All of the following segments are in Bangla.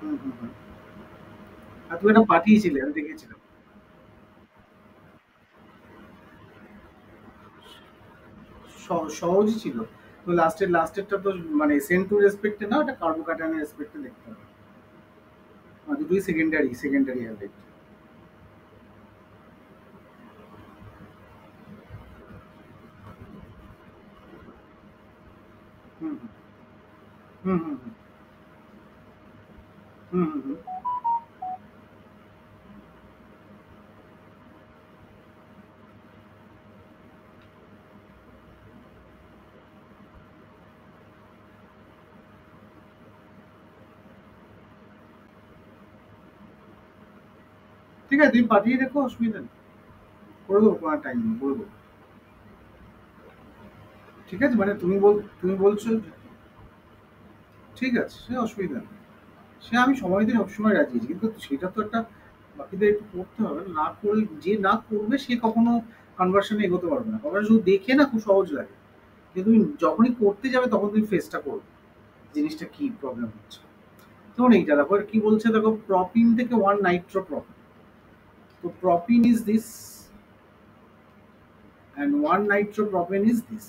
হুম, হুম, হুম। আর তুমি এটা পাঠিয়েছিলে, আমি দেখেছিলাম। সহজই ছিল। তো লাস্টেরটা তো মানে সেন্ট টু রেসপেক্টে না, ওটা কার্বোক্যাটায়নের রেসপেক্টে দেখতে হবে। আর দুটোই সেকেন্ডারি হ্যাবিট। হুম, হুম, হুম, হুম, হুম, হুম, হুম। ঠিক আছে, তুমি পাঠিয়ে রেখো, অসুবিধা নেই। করে দেবো, কোনো টাইম নেই, বলবো। ঠিক আছে, মানে তুমি বলছো ঠিক আছে, সে অসুবিধা নেই। সে আমি সময় দিয়ে সবসময় রাজি আছি, কিন্তু সেটা তো একটা বাকিদের একটু করতে হবে। না করে যে না করবে সে কখনো কনভার্সনে এগোতে পারবে না। কনভার্সন শুধু দেখে না খুব সহজ লাগে, কিন্তু তুমি যখনই করতে যাবে তখন তুমি ফেসটা করবে জিনিসটা কি প্রবলেম হচ্ছে। যেমন এইটা দেখো কি বলছে, দেখো প্রপিন থেকে ওয়ান নাইট্রো প্রপিন। তো propene is this and one nitro propene is this.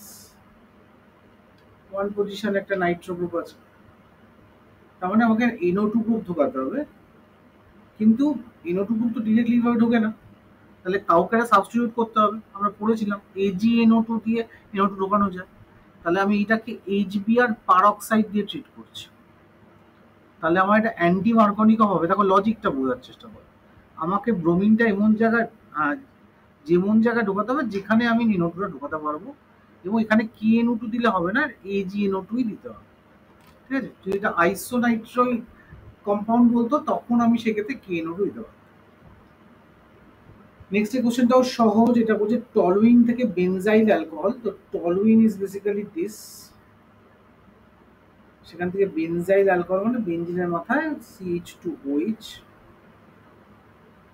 One position একটা নাইট্রো গ্রুপ আছে, তার মানে আমাকে এনও টু গ্রুপ ঢোকাতে হবে। কিন্তু এনও টু গ্রুপ তো ডিরেক্টলি ভাবে ঢোকে না, তাহলে কাউকে একটা সাবস্টিটিউট করতে হবে। আমরা পড়েছিলাম AgNO2 দিয়ে NO2 ঢোকানো যায়। তাহলে আমি এটাকে HBr পারঅক্সাইড দিয়ে ট্রিট করছি। তাহলে আমার এটা অ্যান্টি মার্কনিকও হবে। দেখো লজিকটা বোঝার চেষ্টা করো। আমাকে ব্রোমিনটা এমন জায়গায়, আহ, যেমন জায়গায় ঢোকাতে হবে যেখানে আমি NO2টা ঢোকাতে পারবো, এবং এখানে KNO2 দিলে হবে না, AgNO2ই দিতে হবে। ঠিক আছে, যদি এটা আইসোনাইট্রল কম্পাউন্ড বলতো তখন আমি সেক্ষেত্রে KNO2 দিতে পারবো। নেক্সট কোশ্চেনটাও সহজ, এটা বলছে টলুইন থেকে বেনজাইল অ্যালকোহল। তো টলুইন ইজ বেসিক্যালি দিস, সেখান থেকে বেনজাইল অ্যালকোহল মানে বেনজিনের মাথায় CH2OH।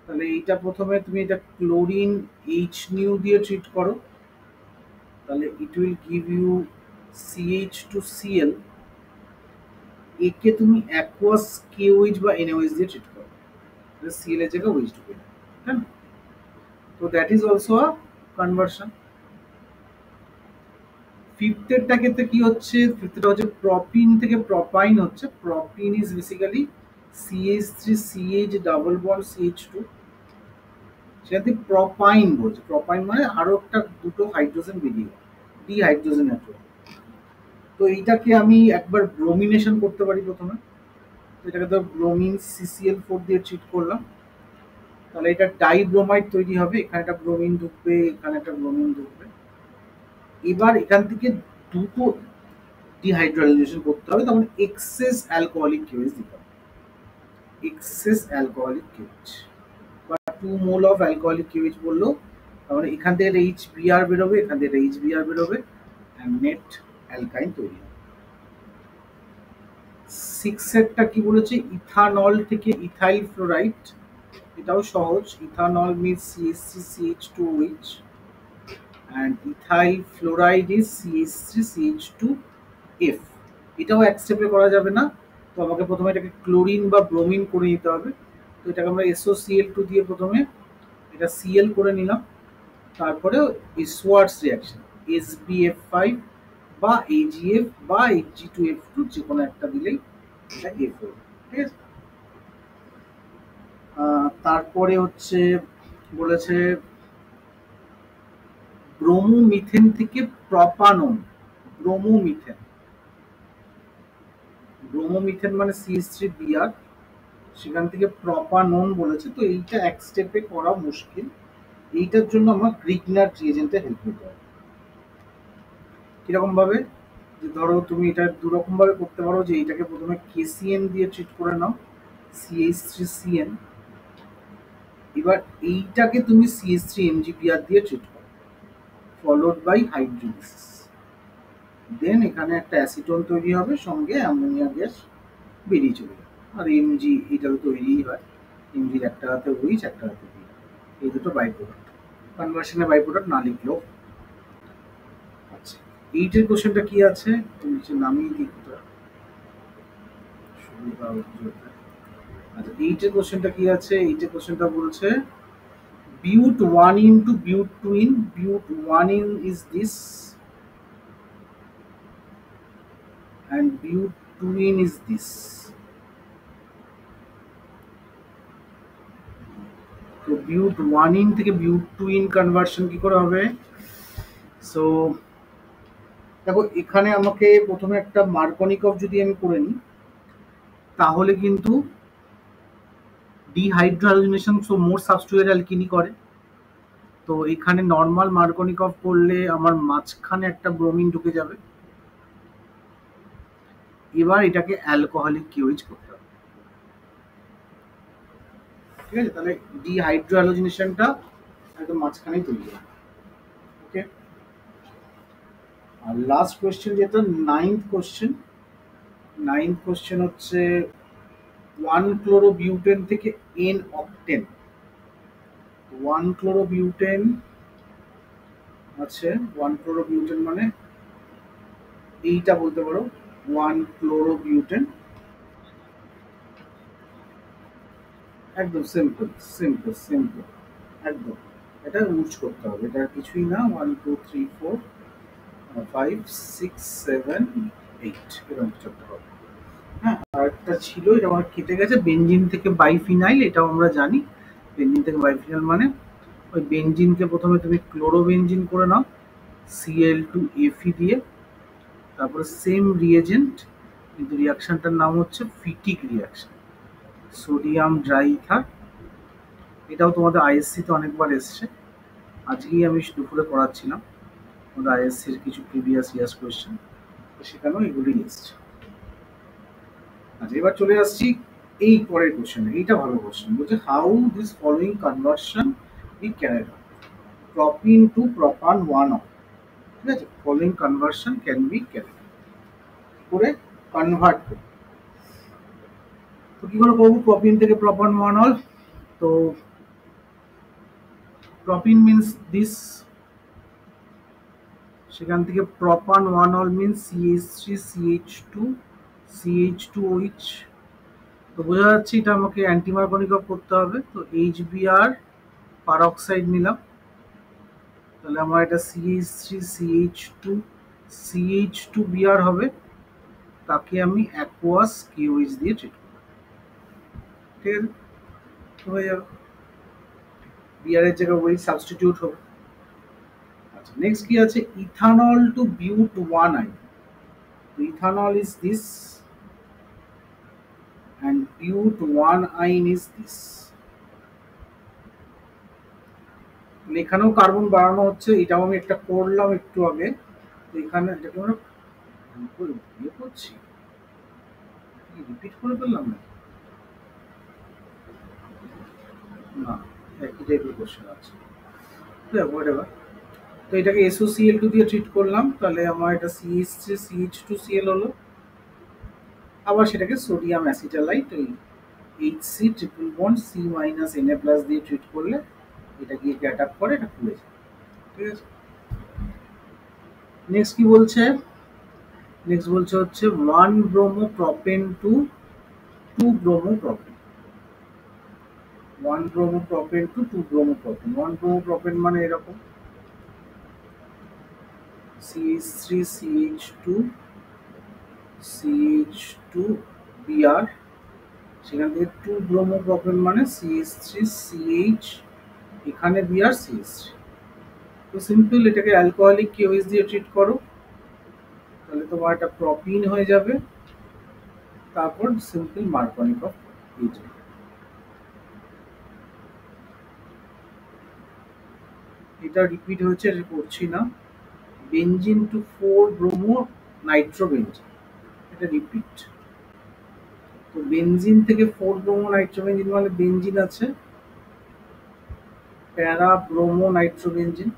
তাহলে এইটা প্রথমে তুমি এটা ক্লোরিন এইচ নিউ দিয়ে ট্রিট করো, তাহলে it will give you CH2Cl। একে তুমি অ্যাকোয়াস KOH বা NaOH দিয়ে ট্রিট করো, সিএল এর জায়গায় OH ঢুকে যাবে, তাই না? তো that is also a conversion. ফিফথেরটা ক্ষেত্রে কি হচ্ছে, ফিফথটা হচ্ছে প্রপিন থেকে প্রপাইন হচ্ছে। Propene is basically CH3CH double bond CH2, সেখান থেকে প্রপাইন বলছে। প্রপাইন মানে আরো একটা দুটো হাইড্রোজেন বেরিয়ে গেল, ডিহাইড্রোজেন অ্যাটম। তো এইটাকে আমি একবার ব্রোমিনেশন করতে পারি প্রথমে। তো এটাকে তো ব্রোমিন CCl4 দিয়ে ট্রিট করলাম, তাহলে এটা ডাইব্রোমাইড তৈরি হবে। এখানে একটা ব্রোমিন ঢুকবে, এখানে একটা ব্রোমিন ঢুকবে। এবার এখান থেকে দুটো ডিহাইড্রোলাইজেশন করতে হবে, তখন এক্সেস অ্যালকোহলিক কেউজ দিতে হবে। এক্সেস অ্যালকোহলিক কেউজ বা 2 মোল অফ অ্যালকোহলিক কেউজ বললো, তাহলে এখান থেকে HBr বেরোবে, এখান থেকে HBr বেরোবে, নেট অ্যালকাইন তৈরি হবে। সিক্সেরটা কি বলেছে, ইথানল থেকে ইথাইল ফ্লোরাইড। এটাও সহজ, ethanol means CH3CH2OH and ethyl fluoride is CH3CH2F। এটাও এক স্টেপে করা যাবে না, তো আমাকে প্রথমে এটাকে ক্লোরিন বা ব্রোমিন করে নিতে হবে। তো এটাকে আমরা SOCl2 দিয়ে প্রথমে এটা Cl করে নিলাম। তারপরে স্ওয়ার্টস রিয়াকশন SbF5 বা AgF বা Hg2F2 যে কোনো একটা দিলেই এটা F হবে। ঠিক আছে, তারপরে হচ্ছে বলেছে ব্রোমোমিথেন থেকে প্রপানন। ব্রোমোমিথেন, ব্রোমোমিথেন মানে CH3Br, সেখান থেকে প্রপানন বলেছে। তো এইটা এক স্টেপে করা মুশকিল, এইটার জন্য আমরা গ্রিগনার রিএজেন্টের হেল্প নিতে হবে। কিরকম ভাবে, যে ধরো তুমি এটা দুরকম ভাবে করতে পারো, যে এইটাকে প্রথমে KCN দিয়ে ট্রিট করে নাও, CH3CN। এবার এইটাকে তুমি CH3MgBr দিয়ে ট্রিট করো, ফলোড বাই হাইড্রোলিসিস। দেন এখানে একটা অ্যাসিটোন তৈরি হবে, সঙ্গে অ্যামোনিয়া গ্যাস বেরিয়ে চলে যাবে। আর এমজি এটাও তৈরিই হয়, এমজির একটা হাতে ওইচ একটা হাতে বি, এই দুটো বাই প্রোডাক্ট। কনভার্সনের বাই প্রোডাক্ট না লিখলেও। আচ্ছা, এইটের কোশ্চেনটা কি আছে, তুমি নিচে নামিয়ে দিই কোথাও সুবিধা হচ্ছে। আচ্ছা, এইটের কোশ্চেনটা কি আছে? এইটের কোশ্চেনটা বলছে but one yne to but two yne, but one yne is this and but two yne is this. তো বিউট ওয়ান ইন থেকে বিউট টু ইন কনভার্সন কি করে হবে? সো দেখো, এখানে আমাকে প্রথমে একটা মার্কনিকভ যদি আমি করে নিই, তাহলে কিন্তু ডিহাইড্রোহাইড্রোজেনেশন সো মোর সাবস্টিটিউটেড অ্যালকিনি করে। তো এখানে নর্মাল মার্কনিকভ করলে আমার মাঝখানে একটা ব্রোমিন ঢুকে যাবে। এবার এটাকে অ্যালকোহলিক কিউইজ করতে হবে। ঠিক আছে, তাহলে ডিহাইড্রোহাইড্রোজেনেশনটা একদম মাঝখানেই তৈরি হবে। ওকে, আর লাস্ট কোয়েশ্চেন যেটা নাইন্থ কোয়েশ্চেন, নাইন্থ কোয়েশ্চেন হচ্ছে ওয়ান ক্লোরোবিউটেন থেকে এন অক্টেন। ওয়ান ক্লোরোবিউটেন আছে, ওয়ান ক্লোরোবিউটেন মানে এইটা বলতে পারো, ওয়ান ক্লোরোবিউটেন। একদম সিম্পল সিম্পল সিম্পল, একদম। এটা ইউজ করতে হবে, এটা কিছুই না। One two three four five six seven eight, এরকম কিছু একটা হবে। হ্যাঁ, আর একটা ছিল, এটা আমার কেটে গেছে, বেঞ্জিন থেকে বাইফিনাইল, এটাও আমরা জানি। বেঞ্জিন থেকে বাইফিনাইল মানে ওই বেঞ্জিনকে প্রথমে তুমি ক্লোরোবেঞ্জিন করে নাও Cl2Fe দিয়ে, তারপরে সেম রিয়েজেন্ট, কিন্তু রিয়াকশনটার নাম হচ্ছে ফিটিক রিয়াকশন, সোডিয়াম ড্রাইইথার। এটাও তোমাদের আইএসসিতে অনেকবার এসছে, আজকেই আমি দুপুরে করাচ্ছিলাম আমাদের আইএসসির কিছু প্রিভিয়াস ইয়ার্স কোয়েশ্চেন, সেখানেও এগুলি এসছে। আচ্ছা, এবার চলে আসছি এই পরের কোশ্চেনে। এইটা ভালো কোশ্চেন, বলছে how this following conversion be carried out, propene to propan one ol. ঠিক আছে, following conversion can be carried করে কনভার্ট করি। তো কি করে করবো প্রপিন থেকে প্রপান ওয়ান অল? তো প্রপিন মিনস দিস, সেখান থেকে প্রপান one all means CH3CH2 CH2OH। তো বোঝা যাচ্ছে এটা আমাকে অ্যান্টিমার্কনিকভ করতে হবে। তো HBr পারঅক্সাইড নিলাম, তাহলে আমার এটা CH3CH2 CH2Br হবে, তাকে আমি অ্যাকোয়াস KOH দিয়ে ট্রিট করব। ঠিক আছে, হয়ে যাবে, বিআর এর জায়গায় ওই সাবস্টিটিউট হবে। আচ্ছা, নেক্সট কি আছে? ইথানল টু বিউট ওয়ান আইন। Ethanol is this and bute one ine is this। এখানেও কার্বন বাড়ানো হচ্ছে, এটাও আমি একটা করলাম একটু আগে। তো এখানে এটাকে আমরা ইয়ে করছি, রিপিট করে ফেললাম না, না একই টাইপের কোশ্চেন আছে, হোয়াট এভার। তো এটাকে SOCl2 দিয়ে ট্রিট করলাম, তাহলে আমার এটা CH3CH2Cl হলো। আবার সেটাকে সোডিয়াম অ্যাসিটালাইট ওই HC triple bond C minus Na+ দিয়ে ট্রিট করলে এটা গিয়ে গ্যাট আপ করে, এটা খুলে যায়। ঠিক আছে, নেক্সট কি বলছে? নেক্সট বলছে হচ্ছে one bromo propane to two bromo propane. One bromo propane to two bromo propane. One bromo propane মানে এরকম CH3CH2 CH2Br, সেখান থেকে টু ব্রোমো প্রপেন মানে CH3CH, এখানে Br CH3। তো সিম্পল, এটাকে অ্যালকোহলিক KOH দিয়ে ট্রিট করো, তাহলে তোমার এটা প্রপিন হয়ে যাবে, তারপর সিম্পল মার্কনিকভ এই যাবে। এটা রিপিট হয়েছে, এটা করছি না। Benzene to four bromo nitrobenzene, এটা রিপিট। তো বেঞ্জিন থেকে ফোর ব্রোমো নাইট্রোবেঞ্জিন মানে বেঞ্জিন আছে, প্যারা ব্রোমো নাইট্রোবেঞ্জিন।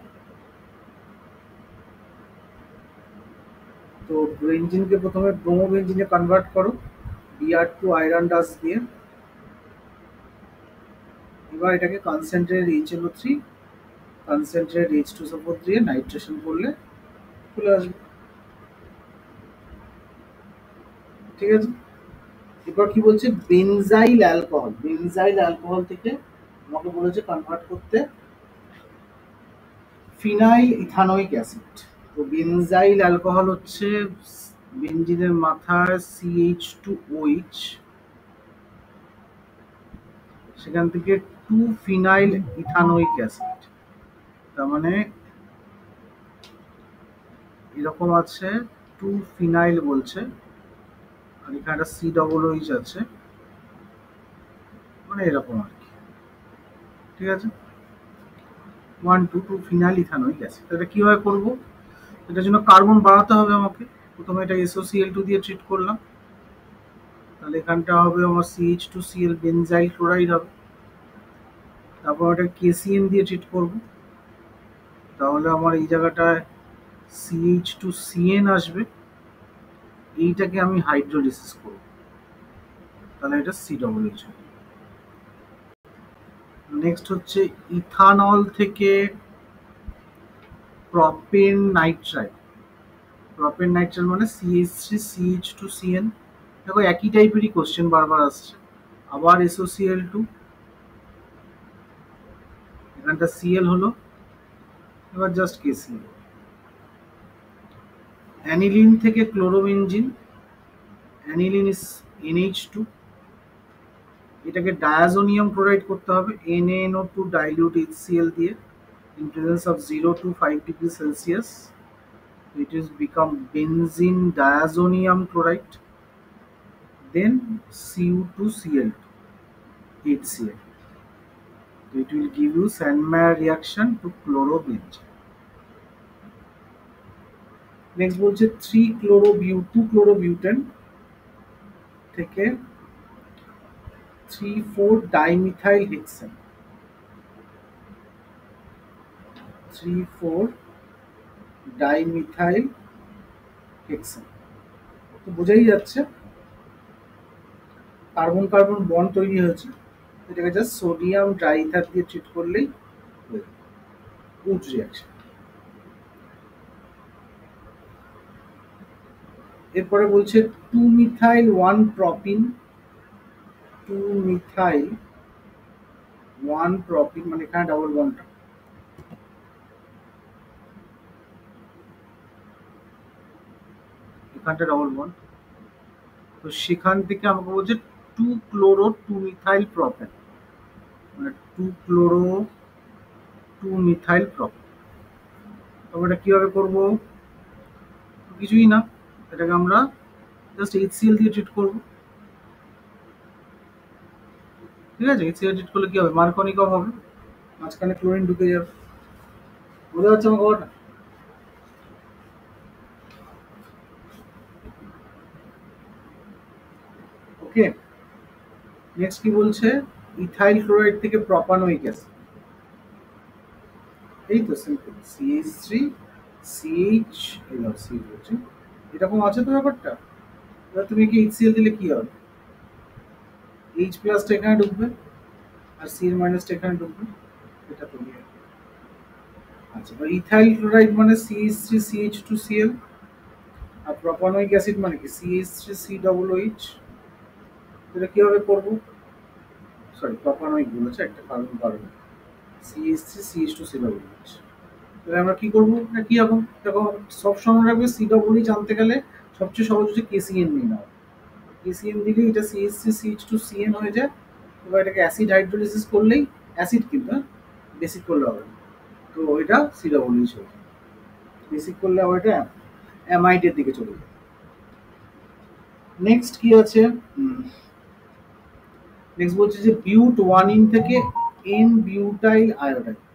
তো বেঞ্জিনকে প্রথমে ব্রোমো বেঞ্জিনে কনভার্ট করো Br2 আয়রন ডাস্ট দিয়ে। এবার এটাকে কনসেন্ট্রেটেড HNO3 কনসেন্ট্রেটেড H2SO4 দিয়ে নাইট্রেশন করলে চলে আসবে। ঠিক আছে, এবার কি বলছে, বেনজাইল অ্যালকোহল, বেনজাইল অ্যালকোহল থেকে আমাকে বলেছে কনভার্ট করতে ফিনাইল ইথানোয়িক অ্যাসিড। তো বেনজাইল অ্যালকোহল হচ্ছে বেনজিনের মাথায় CH2OH, সেখান থেকে 2 ফিনাইল ইথানোয়িক অ্যাসিড। তার মানে এরকম আছে, 2 ফিনাইল বলছে, আর এখানে একটা C OOH আছে, মানে এরকম আর কি। ঠিক আছে, 2 ফিনাইল ইথানোয়িক অ্যাসিড। এটা কীভাবে করবো? এটার জন্য কার্বন বাড়াতে হবে আমাকে। প্রথমে এটা SOCl2 দিয়ে ট্রিট করলাম, তাহলে এখানটা হবে আমার CH2Cl বেনজাইল ক্লোরাইড হবে। তারপর এটা KCN দিয়ে ট্রিট করব, তাহলে আমার এই জায়গাটায় CH2CN আসবে, এইটাকে আমি হাইড্রোলিসিস করব, তাহলে এটা COOH হবে। নেক্সট হচ্ছে ইথানল থেকে প্রপেন নাইট্রাইড। প্রপেন নাইট্রাইড মানে CH3CH2CN। দেখো একই টাইপেরই কোশ্চেন বারবার আসছে। আবার SOCl2, এখানটা Cl হলো, এবার জাস্ট KCl। অ্যানিলিন থেকে ক্লোরোবেনজিন, অ্যানিলিন ইস NH2, এটাকে ডায়াজোনিয়াম ক্লোরাইড করতে হবে NaNO2 ডাইলিউট HCl দিয়ে, in presence of 0 to 5 degrees Celsius. It is become benzene diazonium chloride, then Cu2Cl2 HCl. It will give you Sandmeyer reaction to chlorobenzene. Next বলছে 2 chlorobutane থেকে 3,4-dimethyl hexane, 3,4-dimethyl hexane। তো বোঝাই যাচ্ছে কার্বন কার্বন বন্ড তৈরি হয়েছে, এটাকে জাস্ট সোডিয়াম ট্রাইথার দিয়ে ট্রিট করলেই গুড রিয়াকশন। এরপরে বলছে 2-methyl-1-propene, 2-methyl-1-propene মানে এখানে ডাবল বন্ডটা, এখানটা ডাবল বন্ড, তো সেখান থেকে আমাকে বলছে 2-chloro-2-methyl-propane, মানে 2-chloro-2-methyl-propane। তবে এটা কীভাবে করবো? কিছুই না, এটাকে আমরা জাস্ট HCl দিয়ে ট্রিট করবো। ঠিক আছে, HCl ট্রিট করলে কী হবে? মার্কনিকম হবে, মাঝখানে ক্লোরিন ঢুকে যাবে। বোঝা যাচ্ছে আমার কথাটা? ওকে, নেক্সট কি বলছে, ইথাইল ক্লোরাইড থেকে প্রপানোয়িক অ্যাসিড। এই তো সিম্পল, CH3CH বলছে, এরকম আছে তো ব্যাপারটা। এবার তুমি কি HCl দিলে কি হবে? H প্লাসটা এখানে ঢুকবে আর Cl মাইনাসটা এখানে ঢুকবে, এটা তৈরি হবে। আচ্ছা, এবার ইথাইল ক্লোরাইড মানে CH3CH2Cl, আর প্রপানোয়িক অ্যাসিড মানে কি CH3COOH। এটা কিভাবে করবো? সরি, প্রপানোয়িক বলেছে, একটা কার্বন কার্বন, CH3CH2COOH। তাহলে আমরা কি করবো? না কি রকম দেখো, সবসময় রাখবে COOH আনতে গেলে সবচেয়ে সহজ হচ্ছে KCN নিয়ে নেওয়া। KCN দিলে এটা CH3CH2CN হয়ে যায়। এবার এটাকে অ্যাসিড হাইড্রোলিসিস করলেই, অ্যাসিড কিন্তু বেসিক করলে হবে না, তো ওইটা COOH হবে। বেসিক করলে আবার এটা অ্যামাইডের দিকে চলে যায়। নেক্সট কি আছে? নেক্সট বলছে যে বিউট-1-ইন থেকে N-বিউটাইল আয়োডাইড।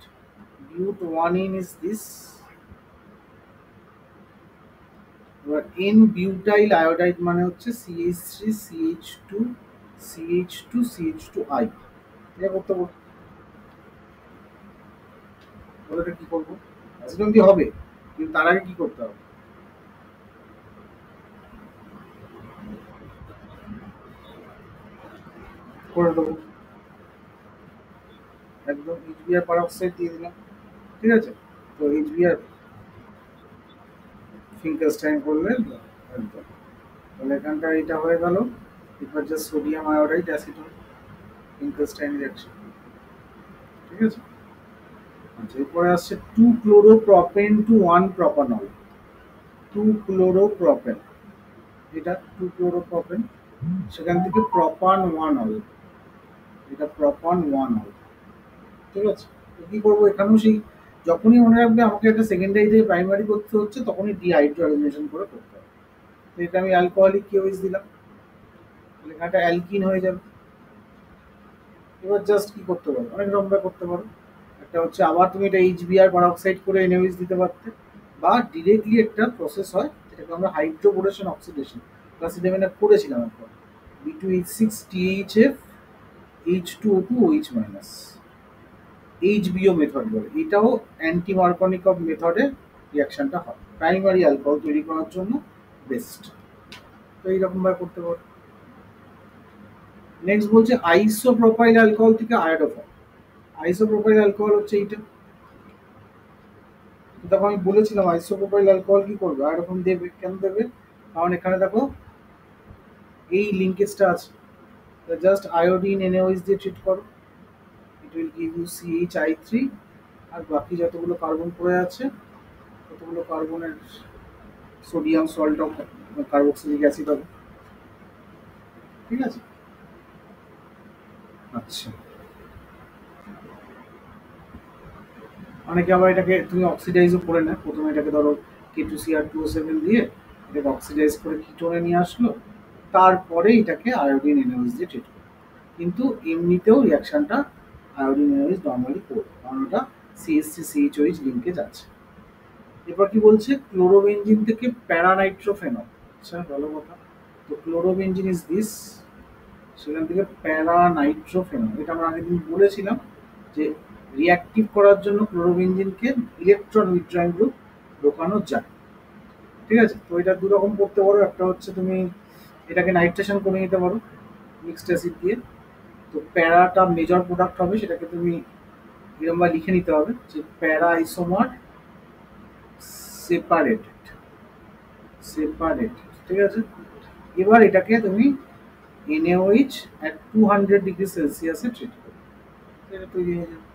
বিউট-1-ইন ইজ দিস, এবার N-বিউটাইল আয়োডাইড মানে হচ্ছে CH3CH2CH2CH2I। এটা করতে বলতে, ওটা কি করবো? অ্যাসিডন দিয়ে হবে, কিন্তু তার আগে কি করতে হবে? করে দেবো, একদম HBr পারক্সাইড দিয়ে দিলাম। ঠিক আছে, তো HBr ফিঙ্কারস্টাইন করলে একদম, তাহলে এখানটা এটা হয়ে গেল। এবার just sodium iodide acetone Finkelstein reaction. ঠিক আছে। আচ্ছা, এরপরে আসছে two chloropropane to one propanol. Two chloropropane, এটা টু ক্লোরোপ্রপেন, সেখান থেকে প্রপান ওয়ান অল, এটা প্রপান ওয়ান অল। ঠিক আছে। তো কি করবো এখানেও সেই, যখনই মনে রাখবে আমাকে একটা সেকেন্ডারি থেকে প্রাইমারি করতে হচ্ছে তখনই ডিহাইড্রোজেনেশন করে করতে হবে। তো এটা আমি অ্যালকোহলিক কেওইস দিলাম, তাহলে এখানটা অ্যালকিন হয়ে যাবে। এবার জাস্ট কি করতে পারো, অনেক রকম করতে পারো। একটা হচ্ছে আবার তুমি এটা এইচবিআর পারঅক্সাইড করে এনএইচ দিতে পারতে, বা ডিরেক্টলি একটা প্রসেস হয় যেটাকে আমরা হাইড্রোবোরেশন অক্সিডেশন ক্লাস ইলেভেনে করেছিলাম একবার, B2H6THF H2O2 OH minus, HBO method বলে। এটাও অ্যান্টি মার্কনিকভ মেথডে রিয়াকশনটা হয়, প্রাইমারি অ্যালকোহল তৈরি করার জন্য বেস্ট। তো এইরকম ভাবে করতে পারো। নেক্সট বলছে আইসোপ্রোপাইল অ্যালকোহল থেকে আয়োডোফর্ম। আইসোপ্রোপাইল অ্যালকোহল হচ্ছে এইটা, তখন আমি বলেছিলাম আইসোপ্রোপাইল অ্যালকোহল কি করবে, আয়োডোফর্ম দেবে। কেন দেবে, কারণ এখানে দেখো এই লিঙ্কেজটা আছে। জাস্ট আয়োডিন এনএইচ দিয়ে ট্রিট করো, it will give you CH3, আর বাকি যতগুলো কার্বন পড়ে আছে ততগুলো কার্বনের sodium salt of carboxylic acid হবে। ঠিক আছে। আচ্ছা, অনেকে আবার এটাকে তুমি অক্সিডাইজও করে না, প্রথমে এটাকে ধরো K2Cr2O7 দিয়ে এটাকে অক্সিডাইজ করে কিটোনে নিয়ে আসলো, তারপরে এটাকে আয়োডিন এনএইচ দিয়ে ট্রিট করো। কিন্তু এমনিতেও রিয়াকশনটা আয়োডিন এনএইচ নর্মালি করবে, কারণ ওটা CH3CHOH লিঙ্কেজ আছে। এরপর কি বলছে, ক্লোরোবেনজিন থেকে প্যারানাইট্রোফেনল। আচ্ছা, ভালো কথা। তো ক্লোরোবেনজিন ইজ দিস, সেখান থেকে প্যারানাইট্রোফেনল, এটা আমরা আগের দিন বলেছিলাম যে রিঅ্যাক্টিভ করার জন্য ক্লোরোবেনজিনকে ইলেকট্রন উইথড্রয়িং গ্রুপ ঢোকানো যায়। ঠিক আছে। তো এটা দু রকম করতে পারো, একটা হচ্ছে তুমি এটাকে নাইট্রেশন করে নিতে পারো মিক্সড অ্যাসিড দিয়ে। তো প্যারাটা মেজর প্রোডাক্ট হবে, সেটাকে তুমি এরকম লিখে নিতে হবে যে প্যারা আইসোমার সেপারেটেড, সেপারেটেড। ঠিক আছে। এবার এটাকে তুমি NaOH at 200°C ট্রিট করো, এটা তৈরি হয়ে যাবে।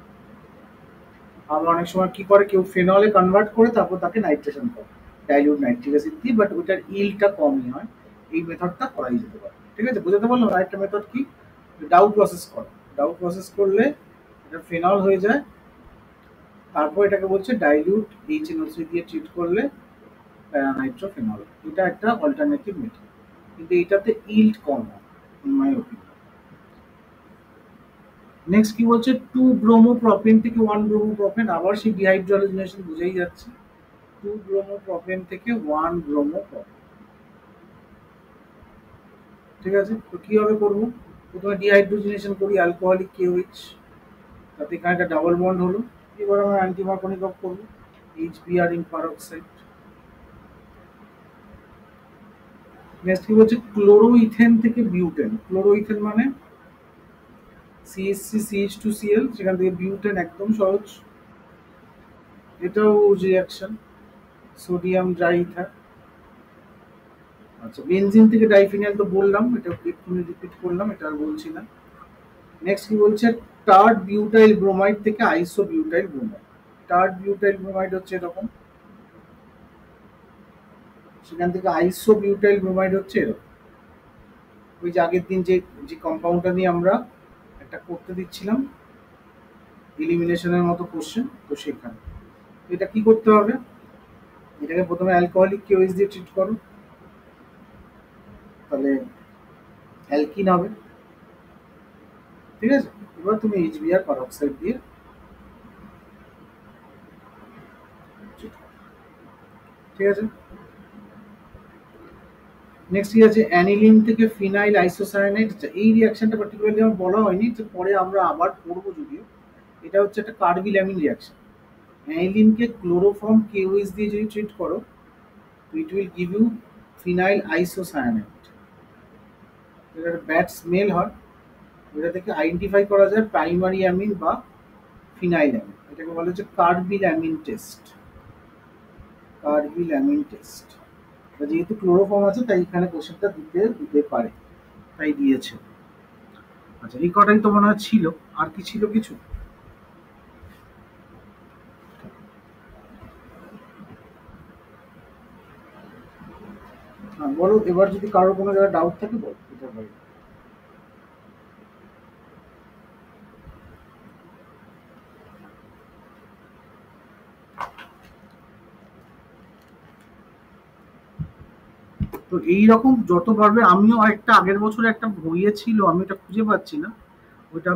আবার অনেক সময় কি করে, কেউ ফেনলে কনভার্ট করে তারপর তাকে নাইট্রেশন করে ডাইলিউট নাইট্রিক অ্যাসিড দিয়ে, বাট ওইটার ইল্ডটা কমই হয়। এই মেথডটা করাই যেতে পারে। ঠিক আছে, বুঝতে পারলাম। আরেকটা মেথড কি, ডাউ প্রসেস করো। ডাউ প্রসেস করলে এটা ফেনল হয়ে যায়, তারপর এটাকে বলছে ডাইলিউট HNO3 দিয়ে ট্রিট করলে প্যারানাইট্রোফেনল। এটা একটা অল্টারনেটিভ মেথড, কিন্তু এটাতে ইল্ড কম হয় ইন মাই ওপিনিয়ন। নেক্সট কি বলছে, টু ব্রোমোপ্রোপেন থেকে ওয়ান ব্রোমোপ্রোপেন, আবার সেই ডিহাইড্রোজেনেশন বুঝেই যাচ্ছে। টু ব্রোমোপ্রোপেন থেকে ওয়ান ব্রোমোপ্রোপেন। ঠিক আছে। তো কিভাবে করবো, প্রথমে ডিহাইড্রোজেনেশন করি অ্যালকোহলিক KOH, তাতে এখানে একটা ডাবল বন্ড হলো। এবার আমরা অ্যান্টিমার্কনিক অফ করবো, HBr ইন পারঅক্সাইড। নেক্সট কি বলছে, ক্লোরোইথেন থেকে বিউটেন। ক্লোরোইথেন মানে CH3CH2Cl, সেখান থেকে বিউটেন, একদম সহজ। এটাও রিয়াকশন, সোডিয়াম ড্রাইইথার। আচ্ছা, বেনজিন থেকে ডাইফিনাইল তো বললাম, এটা এক্ষুনি রিপিট করলাম, এটা আর বলছি না। নেক্সট কি বলছে, টার্ড বিউটাইল ব্রোমাইড থেকে আইসো বিউটাইল ব্রোমাইড। টার্ড বিউটাইল ব্রোমাইড হচ্ছে এরকম, সেখান থেকে আইসো বিউটাইল ব্রোমাইড হচ্ছে এরকম। ওই যে আগের দিন যে যে কম্পাউন্ডটা নিয়ে আমরা একটা করতে দিচ্ছিলাম এলিমিনেশনের মতো কোশ্চেন, তো সেখানে এটা কি করতে হবে, এটাকে প্রথমে অ্যালকোহলিক KOH দিয়ে ট্রিট করো, তাহলে অ্যালকিন হবে। ঠিক আছে। এবার তুমি HBr পারঅক্সাইড দিয়ে treat করো। ঠিক আছে। নেক্সট কি আছে, অ্যানিলিন থেকে ফিনাইল আইসোসায়ানাইড। এই রিয়াকশনটা পার্টিকুলারলি আমার বলা হয়নি, যে পরে আমরা আবার পড়বো যদিও। এটা হচ্ছে একটা কার্বিলামিন রিয়াকশন। অ্যানিলিনকে ক্লোরোফর্ম KOH দিয়ে যদি ট্রিট করো, it will give you phenyl isocyanide. এটা একটা ব্যাড স্মেল হয়, এটা থেকে আইডেন্টিফাই করা যায় প্রাইমারি অ্যামিন বা ফিনাইল অ্যামিন। এটাকে বলা হচ্ছে carbyl amine test, carbyl amine test. যেহেতু ক্লোরোফর্ম আছে তাই এখানে কোশ্চেনটা দিতে দিতে পারে। তাই দিয়েছে। আচ্ছা, এই কটাই তো মনে হয় ছিল। আর কি ছিল কিছু? হ্যাঁ, বলো, এবার যদি কারোর কোনো জায়গায় ডাউট থাকে বল এটার বাইরে। তো এইরকম যত পারবে, আমিও একটা আগের বছর একটা বইয়ে ছিল, আমি ওটা খুঁজে পাচ্ছি না। ওটা